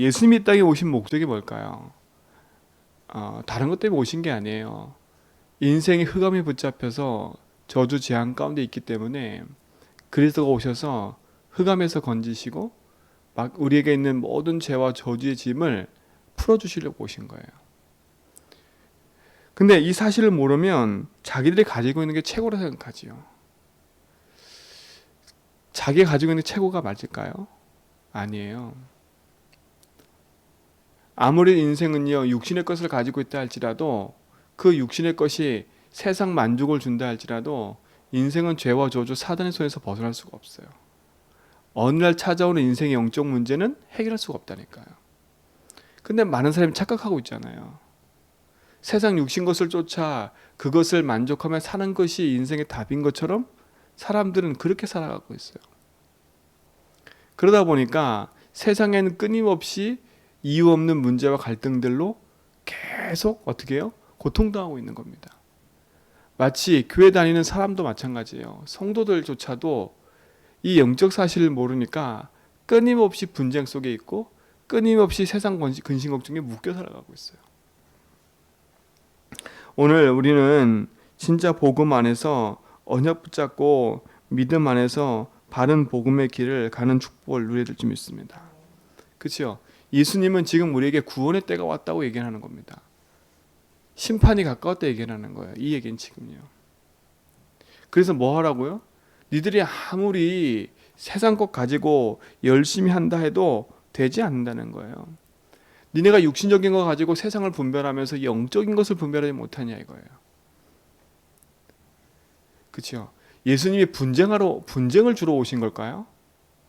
예수님이 이 땅에 오신 목적이 뭘까요? 다른 것 때문에 오신 게 아니에요. 인생의 흑암에 붙잡혀서 저주 재앙 가운데 있기 때문에 그리스도가 오셔서 흑암에서 건지시고 막 우리에게 있는 모든 죄와 저주의 짐을 풀어주시려고 오신 거예요. 근데 이 사실을 모르면 자기들이 가지고 있는 게 최고로 생각하지요. 자기가 가지고 있는 게 최고가 맞을까요? 아니에요. 아무리 인생은요 육신의 것을 가지고 있다 할지라도 그 육신의 것이 세상 만족을 준다 할지라도 인생은 죄와 저주 사단의 손에서 벗어날 수가 없어요. 어느 날 찾아오는 인생의 영적 문제는 해결할 수가 없다니까요. 근데 많은 사람이 착각하고 있잖아요. 세상 육신 것을 쫓아 그것을 만족하며 사는 것이 인생의 답인 것처럼 사람들은 그렇게 살아가고 있어요. 그러다 보니까 세상에는 끊임없이 이유 없는 문제와 갈등들로 계속 어떻게 해요? 고통당하고 있는 겁니다. 마치 교회 다니는 사람도 마찬가지예요. 성도들조차도 이 영적 사실을 모르니까 끊임없이 분쟁 속에 있고 끊임없이 세상 근심 걱정에 묶여 살아가고 있어요. 오늘 우리는 진짜 복음 안에서 언약 붙잡고 믿음 안에서 바른 복음의 길을 가는 축복을 누려야 될 줄 믿습니다. 그렇죠? 예수님은 지금 우리에게 구원의 때가 왔다고 얘기하는 겁니다. 심판이 가까웠다 얘기하는 거예요. 이 얘기는 지금요. 그래서 뭐 하라고요? 니들이 아무리 세상 것 가지고 열심히 한다 해도 되지 않는다는 거예요. 니네가 육신적인 거 가지고 세상을 분별하면서 영적인 것을 분별하지 못하냐 이거예요. 그렇죠? 예수님이 분쟁을 주러 오신 걸까요?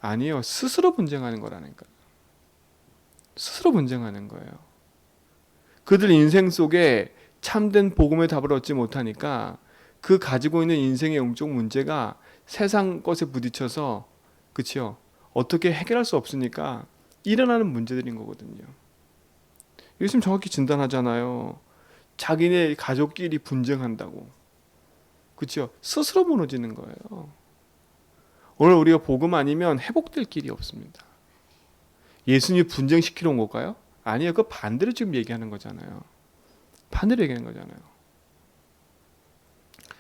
아니요. 스스로 분쟁하는 거라니까요. 스스로 분쟁하는 거예요. 그들 인생 속에 참된 복음의 답을 얻지 못하니까 그 가지고 있는 인생의 영적 문제가 세상 것에 부딪혀서 그렇죠? 어떻게 해결할 수 없으니까 일어나는 문제들인 거거든요. 요즘 정확히 진단하잖아요. 자기네 가족끼리 분쟁한다고. 그렇죠? 스스로 무너지는 거예요. 오늘 우리가 복음 아니면 회복될 길이 없습니다. 예수님이 분쟁시키러 온 걸까요? 아니요. 그 반대로 지금 얘기하는 거잖아요. 반대로 얘기하는 거잖아요.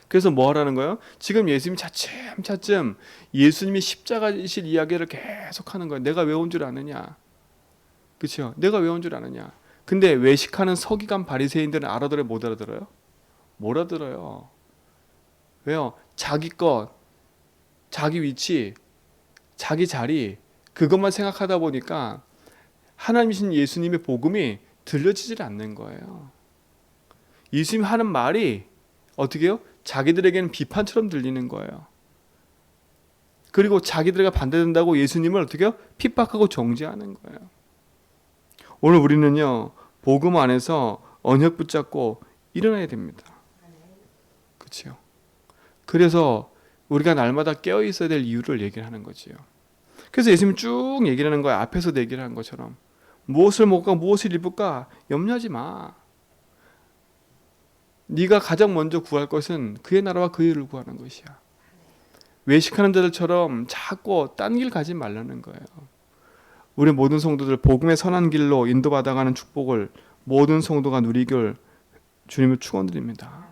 그래서 뭐 하라는 거예요? 지금 예수님이 차츰 예수님이 십자가 지실 이야기를 계속 하는 거예요. 내가 왜 온 줄 아느냐? 그렇죠? 내가 왜 온 줄 아느냐? 근데 외식하는 서기관 바리새인들은 알아들어요? 못 알아들어요? 못 알아들어요. 왜요? 자기 것, 자기 위치, 자기 자리 그것만 생각하다 보니까 하나님이신 예수님의 복음이 들려지질 않는 거예요. 예수님 하는 말이 어떻게 해요? 자기들에게는 비판처럼 들리는 거예요. 그리고 자기들에게 반대된다고 예수님을 어떻게 해요? 핍박하고 정죄하는 거예요. 오늘 우리는요 복음 안에서 언약 붙잡고 일어나야 됩니다. 그렇죠? 그래서 우리가 날마다 깨어 있어야 될 이유를 얘기를 하는 거지요. 그래서 예수님이 쭉 얘기를 하는 거예요. 앞에서 얘기를 한 것처럼 무엇을 먹을까 무엇을 입을까 염려하지 마. 네가 가장 먼저 구할 것은 그의 나라와 그의 의를 구하는 것이야. 외식하는 자들처럼 자꾸 딴 길 가지 말라는 거예요. 우리 모든 성도들 복음의 선한 길로 인도받아가는 축복을 모든 성도가 누리길 주님을 축원드립니다.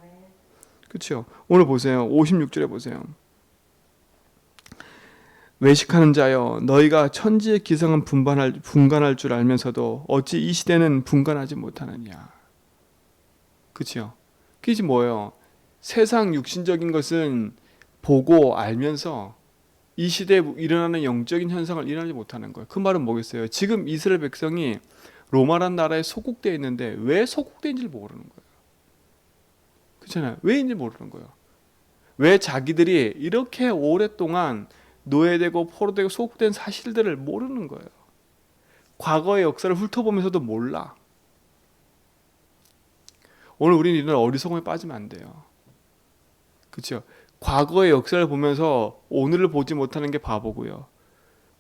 그렇죠? 오늘 보세요. 56절에 보세요. 외식하는 자여 너희가 천지의 기상은 분간할 줄 알면서도 어찌 이 시대는 분간하지 못하느냐. 그렇죠? 그게 뭐예요? 세상 육신적인 것은 보고 알면서 이 시대에 일어나는 영적인 현상을 일어나지 못하는 거예요. 그 말은 뭐겠어요? 지금 이스라엘 백성이 로마란 나라에 소국되어 있는데 왜 소국된지를 모르는 거예요. 그렇잖아요. 왜인지 모르는 거예요. 왜 자기들이 이렇게 오랫동안 노예되고 포로되고 소국된 사실들을 모르는 거예요. 과거의 역사를 훑어보면서도 몰라. 오늘 우리는 이런 어리석음에 빠지면 안 돼요. 그렇죠? 과거의 역사를 보면서 오늘을 보지 못하는 게 바보고요.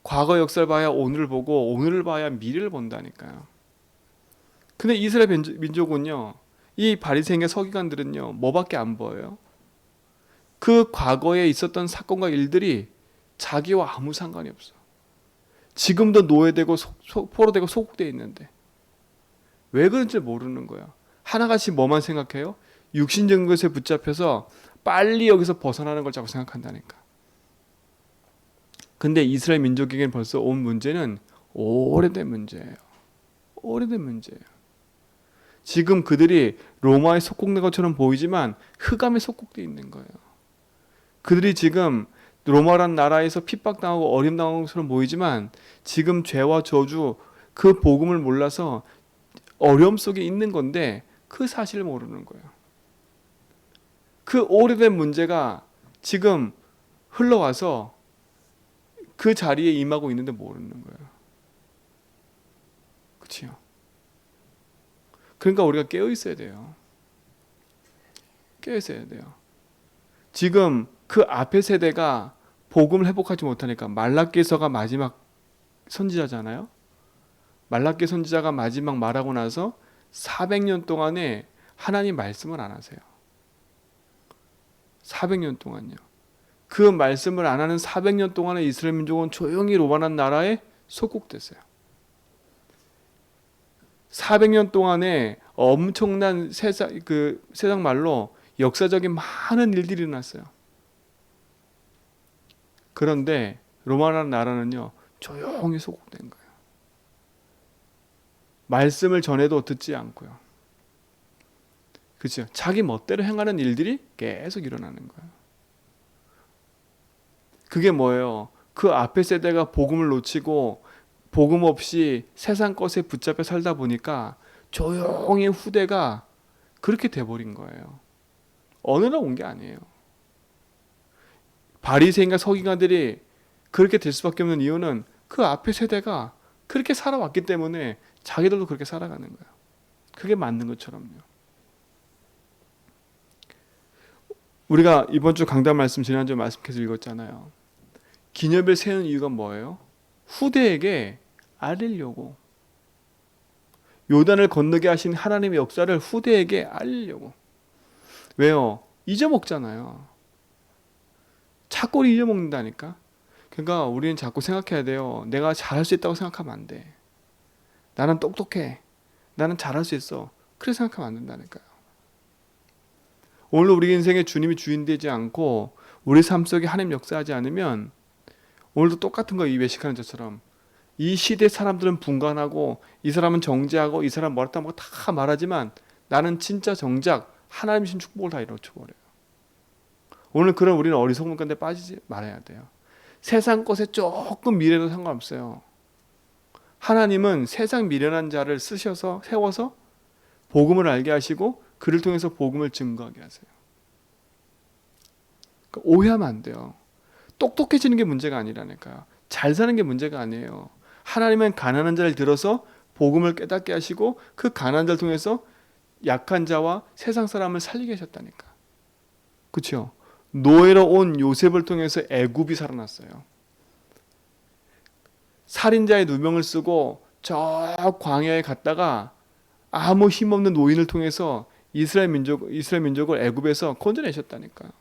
과거의 역사를 봐야 오늘을 보고 오늘을 봐야 미래를 본다니까요. 근데 이스라엘 민족은요. 이 바리새인과 서기관들은요. 뭐밖에 안 보여요? 그 과거에 있었던 사건과 일들이 자기와 아무 상관이 없어. 지금도 노예되고 포로되고 소국되어 있는데 왜 그런지 모르는 거야. 하나같이 뭐만 생각해요? 육신적인 것에 붙잡혀서 빨리 여기서 벗어나는 걸 자꾸 생각한다니까. 근데 이스라엘 민족에게는 벌써 온 문제는 오래된 문제예요. 오래된 문제예요. 지금 그들이 로마에 속국된 것처럼 보이지만 흑암에 속국되어 있는 거예요. 그들이 지금 로마란 나라에서 핍박당하고 어림당한 것처럼 보이지만 지금 죄와 저주 그 복음을 몰라서 어려움 속에 있는 건데 그 사실을 모르는 거예요. 그 오래된 문제가 지금 흘러와서 그 자리에 임하고 있는데 모르는 거예요. 그렇죠? 그러니까 우리가 깨어 있어야 돼요. 깨어 있어야 돼요. 지금 그 앞의 세대가 복음을 회복하지 못하니까 말라기서가 마지막 선지자잖아요. 말라기 선지자가 마지막 말하고 나서 400년 동안에 하나님 말씀을 안 하세요. 400년 동안요. 그 말씀을 안 하는 400년 동안에 이스라엘 민족은 조용히 로마란 나라에 속국됐어요. 400년 동안에 엄청난 세상 말로 역사적인 많은 일들이 일어났어요. 그런데 로마라는 나라는요 조용히 소국된 거예요. 말씀을 전해도 듣지 않고요. 그렇죠? 자기 멋대로 행하는 일들이 계속 일어나는 거예요. 그게 뭐예요? 그 앞에 세대가 복음을 놓치고 복음 없이 세상 것에 붙잡혀 살다 보니까 조용히 후대가 그렇게 돼버린 거예요. 어느 날 온 게 아니에요. 바리새인과 서기관들이 그렇게 될 수밖에 없는 이유는 그 앞에 세대가 그렇게 살아왔기 때문에 자기들도 그렇게 살아가는 거예요. 그게 맞는 것처럼요. 우리가 이번 주 강단 말씀 지난주에 말씀해서 읽었잖아요. 기념일 세우는 이유가 뭐예요? 후대에게 알리려고. 요단을 건너게 하신 하나님의 역사를 후대에게 알리려고. 왜요? 잊어먹잖아요. 자꾸 잊어먹는다니까. 그러니까 우리는 자꾸 생각해야 돼요. 내가 잘할 수 있다고 생각하면 안 돼. 나는 똑똑해. 나는 잘할 수 있어. 그렇게 생각하면 안 된다니까요. 오늘 우리 인생에 주님이 주인 되지 않고 우리 삶 속에 하나님 역사하지 않으면 오늘도 똑같은 거 이 외식하는 저처럼 이 시대 사람들은 분간하고 이 사람은 정죄하고 이 사람 뭐랬다 뭐 다 말하지만 나는 진짜 정작 하나님 신 축복을 다 이루어버려요. 오늘 그런 우리는 어리석은 건데 빠지지 말아야 돼요. 세상 것에 조금 미래도 상관없어요. 하나님은 세상 미련한 자를 쓰셔서 세워서 복음을 알게 하시고 그를 통해서 복음을 증거하게 하세요. 그러니까 오해하면 안 돼요. 똑똑해지는 게 문제가 아니라니까요. 잘 사는 게 문제가 아니에요. 하나님은 가난한 자를 들어서 복음을 깨닫게 하시고 그 가난한 자를 통해서 약한 자와 세상 사람을 살리게 하셨다니까. 그렇죠? 노예로 온 요셉을 통해서 애굽이 살아났어요. 살인자의 누명을 쓰고 저 광야에 갔다가 아무 힘없는 노인을 통해서 이스라엘 민족을 애굽에서 건져내셨다니까요.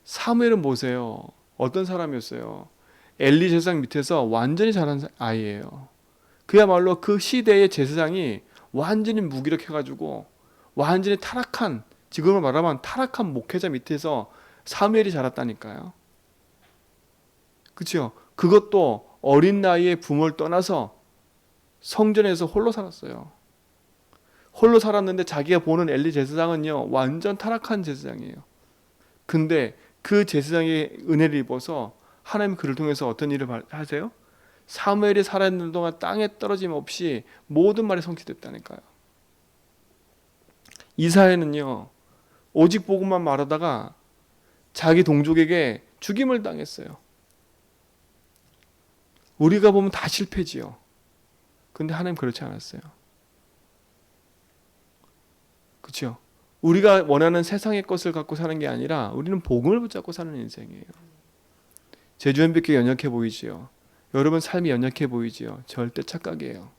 사무엘은 보세요. 어떤 사람이었어요? 엘리 제사장 밑에서 완전히 자란 아이예요. 그야말로 그 시대의 제사장이 완전히 무기력해가지고 완전히 타락한, 지금으로 말하면 타락한 목회자 밑에서 사무엘이 자랐다니까요. 그렇죠? 그것도 어린 나이에 부모를 떠나서 성전에서 홀로 살았어요. 홀로 살았는데 자기가 보는 엘리 제사장은요 완전 타락한 제사장이에요. 근데 그 제사장의 은혜를 입어서 하나님 그를 통해서 어떤 일을 하세요? 사무엘이 살아있는 동안 땅에 떨어짐 없이 모든 말이 성취됐다니까요. 이사야는요 오직 복음만 말하다가 자기 동족에게 죽임을 당했어요. 우리가 보면 다 실패지요. 근데 하나님 그렇지 않았어요. 그렇죠? 우리가 원하는 세상의 것을 갖고 사는 게 아니라 우리는 복음을 붙잡고 사는 인생이에요. 제주현빛교회 연약해 보이지요. 여러분 삶이 연약해 보이지요. 절대 착각이에요.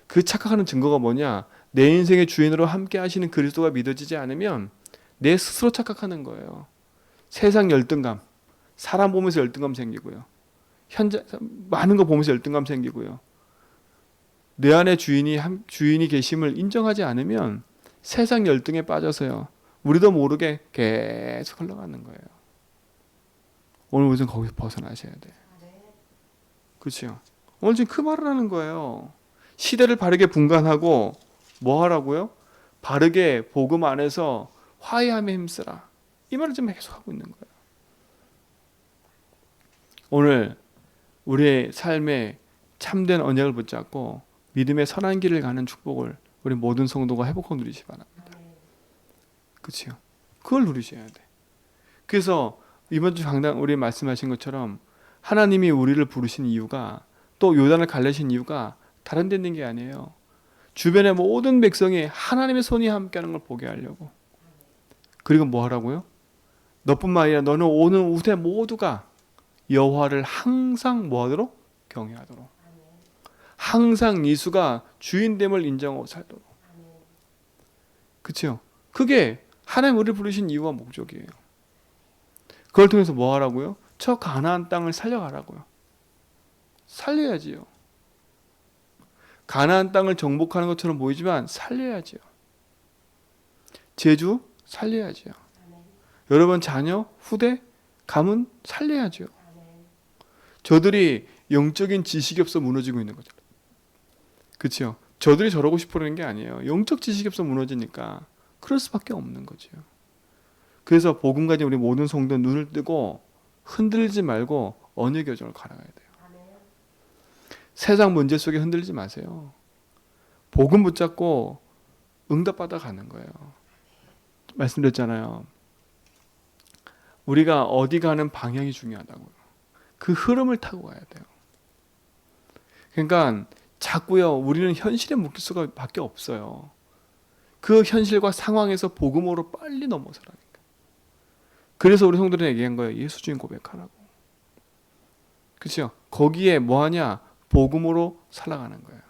그 착각하는 증거가 뭐냐? 내 인생의 주인으로 함께 하시는 그리스도가 믿어지지 않으면 내 스스로 착각하는 거예요. 세상 열등감, 사람 보면서 열등감 생기고요. 현재 많은 거 보면서 열등감 생기고요. 내 안에 주인이 계심을 인정하지 않으면 세상 열등에 빠져서요. 우리도 모르게 계속 흘러가는 거예요. 오늘 우선 거기서 벗어나셔야 돼. 그렇죠? 오늘 지금 그 말을 하는 거예요. 시대를 바르게 분간하고 뭐 하라고요? 바르게 복음 안에서 화해함에 힘쓰라. 이 말을 지금 계속 하고 있는 거예요. 오늘 우리의 삶에 참된 언약을 붙잡고 믿음의 선한 길을 가는 축복을 우리 모든 성도가 회복하고 누리시 바랍니다. 그렇죠? 그걸 누리셔야 돼. 그래서 이번 주 강단 우리 말씀하신 것처럼 하나님이 우리를 부르신 이유가 또 요단을 갈래신 이유가 다른 데 있는 게 아니에요. 주변의 모든 백성이 하나님의 손이 함께하는 걸 보게 하려고. 그리고 뭐 하라고요? 너뿐만 아니라 너는 오는 우세 모두가 여호와를 항상 뭐 하도록? 경외하도록. 항상 예수가 주인됨을 인정하고 살도록. 그렇죠? 그게 하나님 우리를 부르신 이유와 목적이에요. 그걸 통해서 뭐 하라고요? 저 가나안 땅을 살려가라고요. 살려야지요. 가나안 땅을 정복하는 것처럼 보이지만 살려야지요. 제주 살려야지요. 여러분 자녀, 후대, 가문 살려야죠. 저들이 영적인 지식이 없어 무너지고 있는 거죠. 그렇죠? 저들이 저러고 싶어하는 게 아니에요. 영적 지식이 없어 무너지니까 그럴 수밖에 없는 거죠. 그래서 복음 가진 우리 모든 성도 눈을 뜨고 흔들리지 말고 언약 교정을 갈아가야 돼요. 세상 문제 속에 흔들리지 마세요. 복음 붙잡고 응답받아 가는 거예요. 말씀드렸잖아요. 우리가 어디 가는 방향이 중요하다고요. 그 흐름을 타고 가야 돼요. 그러니까 자꾸요 우리는 현실에 묶일 수밖에 없어요. 그 현실과 상황에서 복음으로 빨리 넘어서라니까. 그래서 우리 성도들이 얘기한 거예요. 예수 주인 고백하라고. 그렇죠? 거기에 뭐하냐? 복음으로 살아가는 거예요.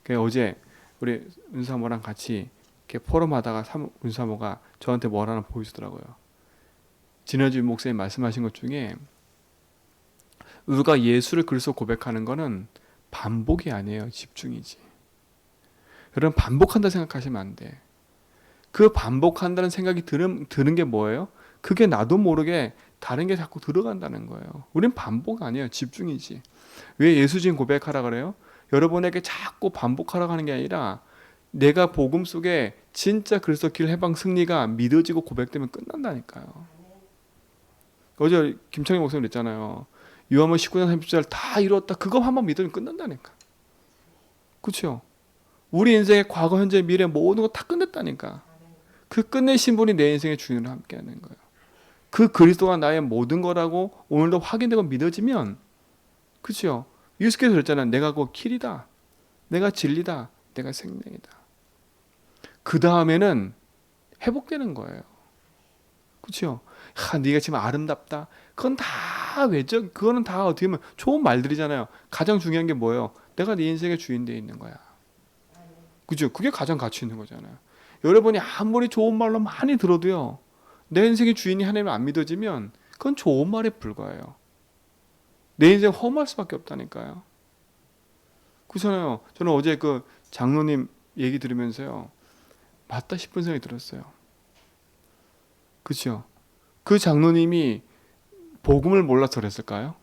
그러니까 어제 우리 은사모랑 같이 이렇게 포럼하다가 은사모가 저한테 뭘 하나 보여주더라고요. 지난주 목사님 말씀하신 것 중에 우리가 예수를 그리스도 고백하는 거는 반복이 아니에요. 집중이지. 여러분 반복한다 생각하시면 안 돼. 그 반복한다는 생각이 드는 게 뭐예요? 그게 나도 모르게 다른 게 자꾸 들어간다는 거예요. 우린 반복 아니에요. 집중이지. 왜 예수진 고백하라 그래요? 여러분에게 자꾸 반복하라고 하는 게 아니라 내가 복음 속에 진짜 그리스도 길 해방 승리가 믿어지고 고백되면 끝난다니까요. 어제 김창희 목사님 그랬잖아요. 요한복음 19장 30절 다 이뤘다. 그거 한번 믿으면 끝난다니까. 그렇죠? 우리 인생의 과거, 현재, 미래 모든 거 다 끝냈다니까. 그 끝내신 분이 내 인생의 주인으로 함께하는 거예요. 그 그리스도가 나의 모든 거라고 오늘도 확인되고 믿어지면, 그렇죠? 예수께서 그랬잖아요. 내가 그 길이다. 내가 진리다. 내가 생명이다. 그 다음에는 회복되는 거예요. 그렇죠? 네가 지금 아름답다. 그건 다 외적, 그거는 다 어떻게 보면 좋은 말들이잖아요. 가장 중요한 게 뭐예요? 내가 네 인생의 주인 되어 있는 거야. 그죠? 그게 가장 가치 있는 거잖아요. 여러분이 아무리 좋은 말로 많이 들어도요, 내 인생의 주인이 하나님을 안 믿어지면 그건 좋은 말에 불과해요. 내 인생 험할 수밖에 없다니까요. 그렇잖아요. 저는 어제 그 장로님 얘기 들으면서요, 맞다 싶은 생각이 들었어요. 그렇죠? 그 장로님이 복음을 몰라서 그랬을까요?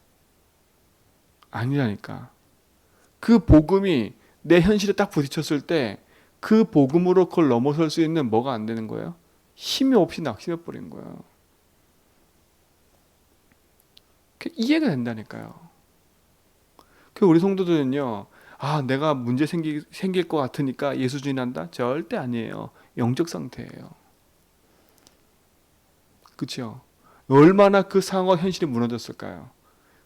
아니라니까. 그 복음이 내 현실에 딱 부딪혔을 때 그 복음으로 그걸 넘어설 수 있는 뭐가 안 되는 거예요? 힘이 없이 낙심해 버린 거예요. 이해가 된다니까요. 그 우리 성도들은요, 내가 문제 생길 것 같으니까 예수 주인한다? 절대 아니에요. 영적 상태예요. 그렇죠? 얼마나 그 상황 현실이 무너졌을까요?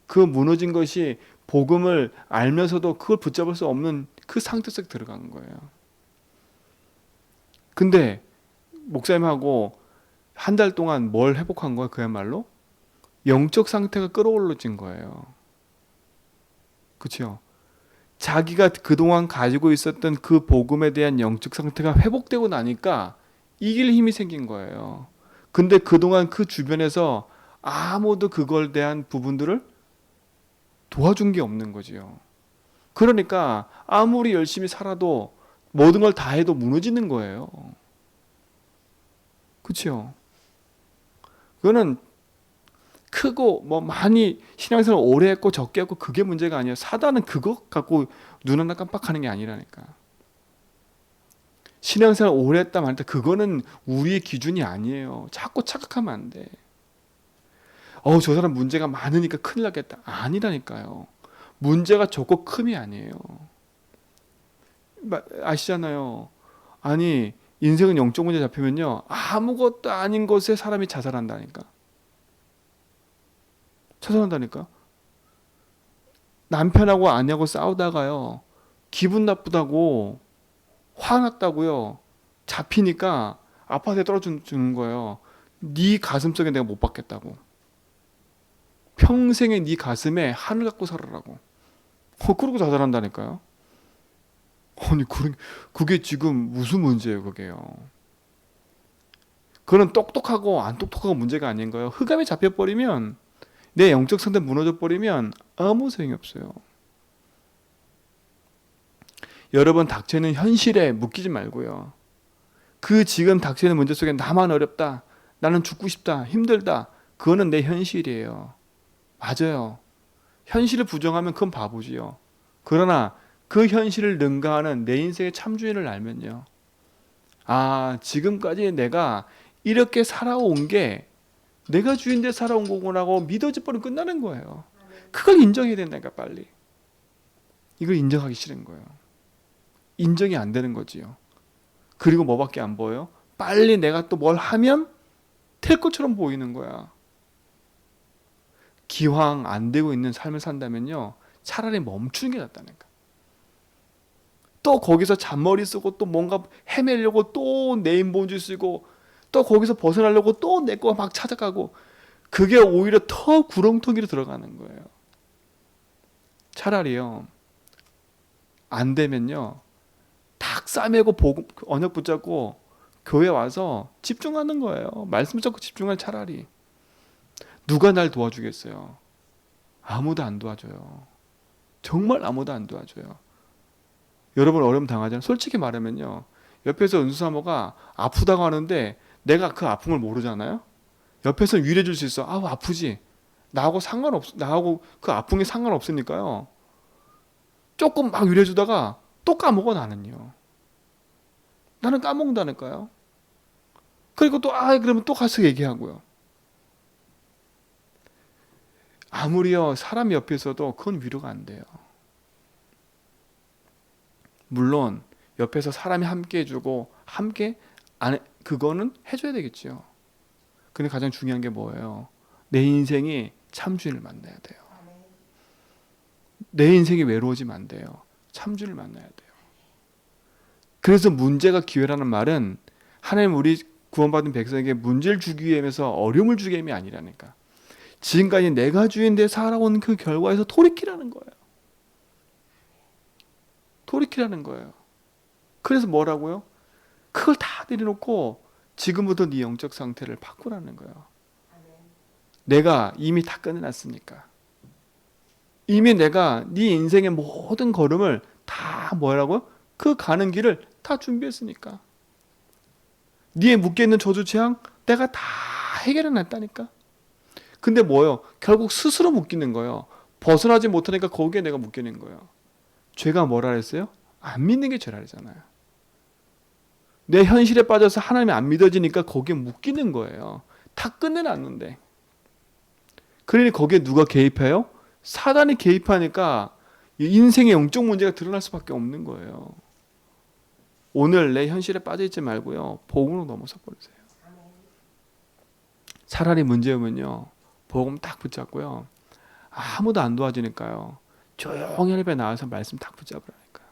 그 무너진 것이 복음을 알면서도 그걸 붙잡을 수 없는 그 상태 속에 들어간 거예요. 근데 목사님하고 한 달 동안 뭘 회복한 거야? 그야말로 영적 상태가 끌어올라진 거예요. 그렇죠? 자기가 그동안 가지고 있었던 그 복음에 대한 영적 상태가 회복되고 나니까 이길 힘이 생긴 거예요. 근데 그동안 그 주변에서 아무도 그걸 대한 부분들을 도와준 게 없는 거지요. 그러니까 아무리 열심히 살아도 모든 걸 다 해도 무너지는 거예요. 그렇죠? 그거는 크고 뭐 많이 신앙생활 오래 했고 적게 했고 그게 문제가 아니에요. 사단은 그거 갖고 눈 하나 깜빡하는 게 아니라니까. 신앙생활 오래 했다 말했다 그거는 우리의 기준이 아니에요. 자꾸 착각하면 안 돼. 저 사람 문제가 많으니까 큰일 나겠다. 아니라니까요. 문제가 적고 큼이 아니에요. 아시잖아요. 아니 인생은 영적 문제 잡히면요 아무것도 아닌 것에 사람이 자살한다니까. 자살한다니까. 남편하고 아내하고 싸우다가요 기분 나쁘다고 화났다고요 잡히니까 아파트에 떨어지는 거예요. 네 가슴속에 내가 못 박겠다고. 평생에 네 가슴에 하늘 갖고 살아라고. 그러고 자살한다니까요. 아니 그게 지금 무슨 문제예요 그게요. 그건 똑똑하고 안 똑똑하고 문제가 아닌 거예요. 흑암에 잡혀버리면 내 영적 상태 무너져 버리면 아무 소용이 없어요. 여러분 닥쳐있는 현실에 묶이지 말고요. 그 지금 닥쳐있는 문제 속에 나만 어렵다. 나는 죽고 싶다. 힘들다. 그거는 내 현실이에요. 맞아요. 현실을 부정하면 그건 바보지요. 그러나 그 현실을 능가하는 내 인생의 참주인을 알면요. 지금까지 내가 이렇게 살아온 게 내가 주인데 살아온 거구나고 믿어질 뻔은 끝나는 거예요. 그걸 인정해야 된다니까 빨리. 이걸 인정하기 싫은 거예요. 인정이 안 되는 거지요. 그리고 뭐밖에 안 보여요? 빨리 내가 또 뭘 하면 될 것처럼 보이는 거야. 기왕 안 되고 있는 삶을 산다면요. 차라리 멈추는 게 낫다니까. 또 거기서 잔머리 쓰고 또 뭔가 헤매려고 또 네임본주 쓰고 또 거기서 벗어나려고 또 내 거 막 찾아가고 그게 오히려 더 구렁텅이로 들어가는 거예요. 차라리요. 안 되면요. 탁 싸매고 언역 붙잡고 교회 와서 집중하는 거예요. 말씀 잡고 집중할 차라리. 누가 날 도와주겠어요? 아무도 안 도와줘요. 정말 아무도 안 도와줘요. 여러분 어려움 당하잖아요. 솔직히 말하면요. 옆에서 은수사모가 아프다고 하는데 내가 그 아픔을 모르잖아요. 옆에서 위로해 줄 수 있어. 아프지. 나하고 그 아픔이 상관없으니까요. 조금 막 위로해 주다가 또 까먹어 나는요. 나는 까먹는다니까요. 그리고 또 그러면 또 가서 얘기하고요. 아무리요 사람 옆에 있어도 그건 위로가 안 돼요. 물론 옆에서 사람이 함께 해주고 함께 그거는 해줘야 되겠죠. 근데 가장 중요한 게 뭐예요? 내 인생이 참주인을 만나야 돼요. 내 인생이 외로워지면 안 돼요. 참주인을 만나야 돼요. 그래서 문제가 기회라는 말은 하나님 우리 구원받은 백성에게 문제를 주기 위해서 어려움을 주기 위함이 아니라니까. 지금까지 내가 주인데 살아온 그 결과에서 돌이키라는 거예요. 돌이키라는 거예요. 그래서 뭐라고요? 그걸 다 내려놓고 지금부터 네 영적 상태를 바꾸라는 거예요. 내가 이미 다 끝내놨으니까. 이미 내가 네 인생의 모든 걸음을 다 뭐라고요? 그 가는 길을 다 준비했으니까. 네에 묶여있는 저주 재앙 내가 다 해결해놨다니까. 근데 뭐예요? 결국 스스로 묶이는 거예요. 벗어나지 못하니까 거기에 내가 묶이는 거예요. 죄가 뭐라 했어요? 안 믿는 게 죄라 그랬잖아요. 내 현실에 빠져서 하나님이 안 믿어지니까 거기에 묶이는 거예요. 다 끝내놨는데. 그러니 거기에 누가 개입해요? 사단이 개입하니까 인생의 영적 문제가 드러날 수밖에 없는 거예요. 오늘 내 현실에 빠져있지 말고요. 복음으로 넘어서 버리세요. 차라리 문제 오면요. 복음 딱 붙잡고요. 아무도 안 도와주니까요. 조용히 하나님 앞에 나와서 말씀 딱 붙잡으라니까요.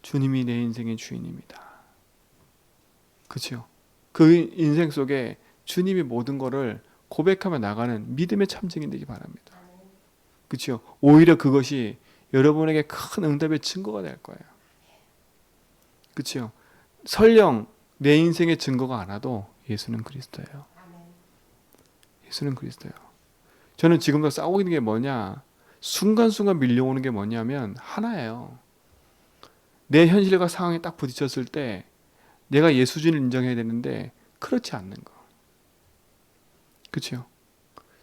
주님이 내 인생의 주인입니다. 그렇죠? 그 인생 속에 주님이 모든 것을 고백하며 나가는 믿음의 참증이 되기 바랍니다. 그렇죠? 오히려 그것이 여러분에게 큰 응답의 증거가 될 거예요. 그렇죠? 설령 내 인생의 증거가 안 와도 예수는 그리스도예요. 예수는 그리스도예요. 저는 지금도 싸우고 있는 게 뭐냐? 순간순간 밀려오는 게 뭐냐면 하나예요. 내 현실과 상황에 딱 부딪혔을 때 내가 예수주를 인정해야 되는데 그렇지 않는 거. 그렇죠?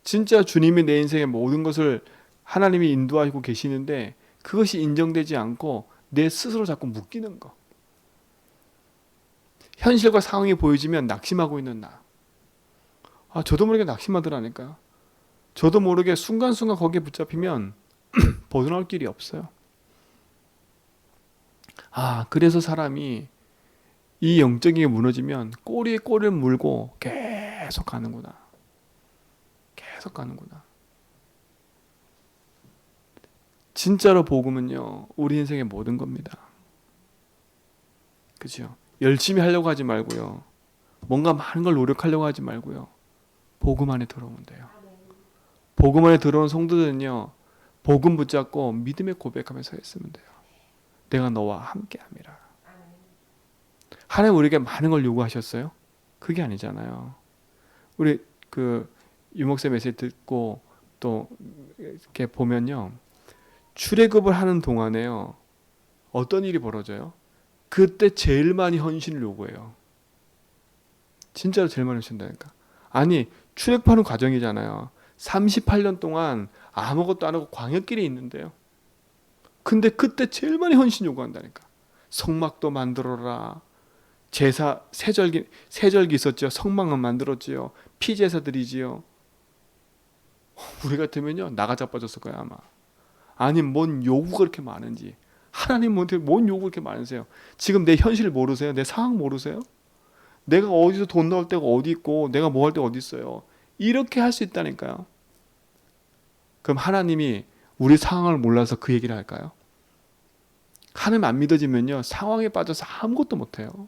진짜 주님이 내 인생의 모든 것을 하나님이 인도하고 계시는데 그것이 인정되지 않고 내 스스로 자꾸 묶이는 거. 현실과 상황이 보여지면 낙심하고 있는 나. 저도 모르게 낙심하더라니까요. 저도 모르게 순간순간 거기에 붙잡히면 벗어날 길이 없어요. 그래서 사람이 이 영적인 게 무너지면 꼬리에 꼬리를 물고 계속 가는구나. 계속 가는구나. 진짜로 복음은요, 우리 인생의 모든 겁니다. 그죠? 열심히 하려고 하지 말고요. 뭔가 많은 걸 노력하려고 하지 말고요. 복음 안에 들어오면 돼요. 복음 안에 들어온 성도들은요, 복음 붙잡고 믿음의 고백하면서 했으면 돼요. 내가 너와 함께함이라. 하나님 우리에게 많은 걸 요구하셨어요? 그게 아니잖아요. 우리 유목사 메시지 듣고 또 이렇게 보면요, 출애굽을 하는 동안에요, 어떤 일이 벌어져요? 그때 제일 많이 헌신을 요구해요. 진짜로 제일 많이 헌신다니까. 아니, 출애굽하는 과정이잖아요. 38년 동안 아무것도 안 하고 광야길에 있는데요. 근데 그때 제일 많이 헌신 요구한다니까. 성막도 만들어라. 제사 세절기 있었죠. 성막은 만들었지요. 피제사 드리지요. 우리 같으면요, 나가 자빠졌을 거야 아마. 아니, 뭔 요구가 그렇게 많은지. 하나님한테 뭔 요구가 그렇게 많으세요? 지금 내 현실 모르세요? 내 상황 모르세요? 내가 어디서 돈 나올 때가 어디 있고 내가 뭐 할 때가 어디 있어요? 이렇게 할 수 있다니까요. 그럼 하나님이 우리 상황을 몰라서 그 얘기를 할까요? 하나님 안 믿어지면요, 상황에 빠져서 아무것도 못해요.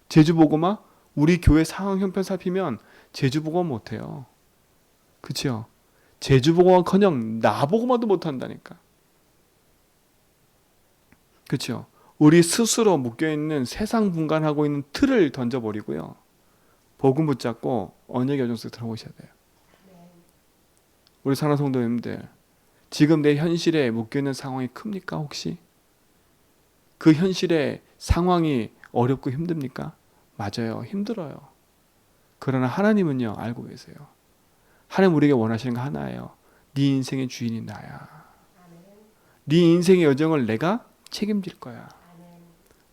제주보고마 우리 교회 상황 형편 살피면 제주보고만 못해요. 그렇죠? 제주보고만커녕 나보고만도 못한다니까. 그렇죠? 우리 스스로 묶여있는 세상 분간하고 있는 틀을 던져버리고요, 복음 붙잡고 언약의 여정 속에 들어오셔야 돼요. 우리 사랑하는 성도님들, 지금 내 현실에 묶여있는 상황이 큽니까 혹시? 그 현실의 상황이 어렵고 힘듭니까? 맞아요, 힘들어요. 그러나 하나님은요, 알고 계세요. 하나님 우리에게 원하시는 거 하나예요. 네 인생의 주인이 나야. 네 인생의 여정을 내가 책임질 거야.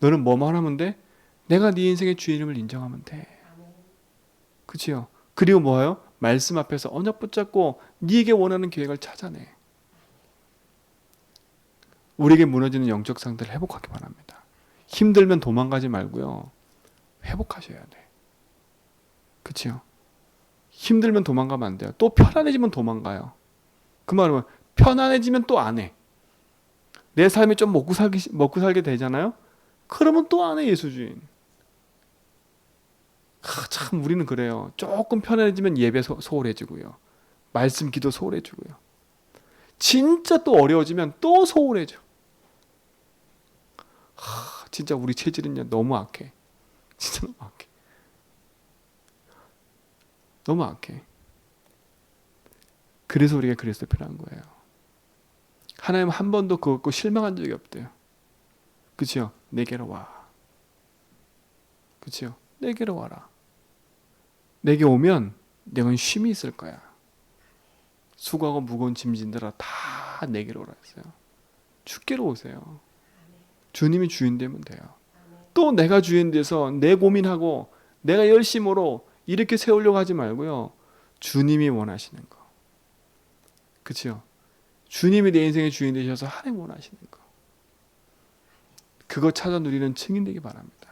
너는 뭐만 하면 돼? 내가 네 인생의 주인임을 인정하면 돼. 그치요? 그리고 뭐예요? 말씀 앞에서 언약 붙잡고 네게 원하는 계획을 찾아내. 우리에게 무너지는 영적 상태를 회복하기 바랍니다. 힘들면 도망가지 말고요, 회복하셔야 돼. 그치요? 힘들면 도망가면 안 돼요. 또 편안해지면 도망가요. 그 말은 편안해지면 또 안 해. 내 삶이 좀 먹고 살게 되잖아요. 그러면 또 안 해, 예수주인. 참 우리는 그래요. 조금 편안해지면 예배 소홀해지고요, 말씀 기도 소홀해지고요, 진짜 또 어려워지면 또 소홀해져. 진짜 우리 체질은요, 너무 악해. 진짜 너무 악해. 너무 악해. 그래서 우리가 그리스도 필요한 거예요. 하나님 한 번도 그거 실망한 적이 없대요. 그치요? 내게로 와. 그치요? 내게로 와라. 내게 오면 내가 쉼이 있을 거야. 수고하고 무거운 짐진들아 다 내게로 오라 했어요. 주께로 오세요. 주님이 주인 되면 돼요. 또 내가 주인 돼서 내 고민하고 내가 열심으로 이렇게 세우려고 하지 말고요, 주님이 원하시는 거. 그치요? 주님이 내 인생의 주인 되셔서 하나님 원하시는 거, 그거 찾아 누리는 증인 되기 바랍니다.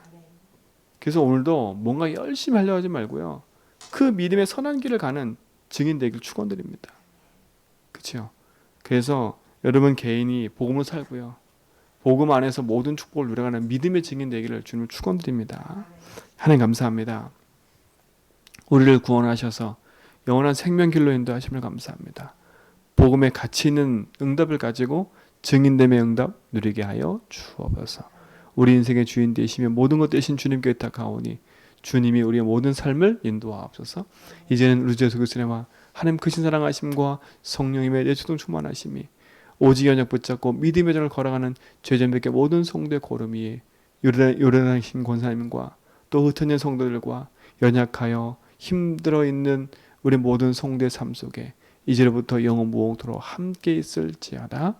그래서 오늘도 뭔가 열심히 하려고 하지 말고요, 그 믿음의 선한 길을 가는 증인 되기를 축원드립니다. 그렇죠? 그래서 여러분 개인이 복음을 살고요, 복음 안에서 모든 축복을 누려가는 믿음의 증인 되기를 주님을 축원드립니다. 하나님 감사합니다. 우리를 구원하셔서 영원한 생명길로 인도하심을 감사합니다. 복음의 가치 있는 응답을 가지고 증인됨의 응답 누리게 하여 주옵소서. 우리 인생의 주인 되시며 모든 것 되신 주님께 의탁하오니 주님이 우리의 모든 삶을 인도하옵소서. 이제는 우리 주 예수 그리스도의 하나님 크신 사랑하심과 성령님의 내주동 충만하심이 오직 연약 붙잡고 믿음의 전을 걸어가는 죄전백의 모든 성도의 고름 위에 요란하신 권사님과 또 흩어진 성도들과 연약하여 힘들어 있는 우리 모든 성도의 삶 속에 이제로부터 영원 무궁토록 함께 있을지어다.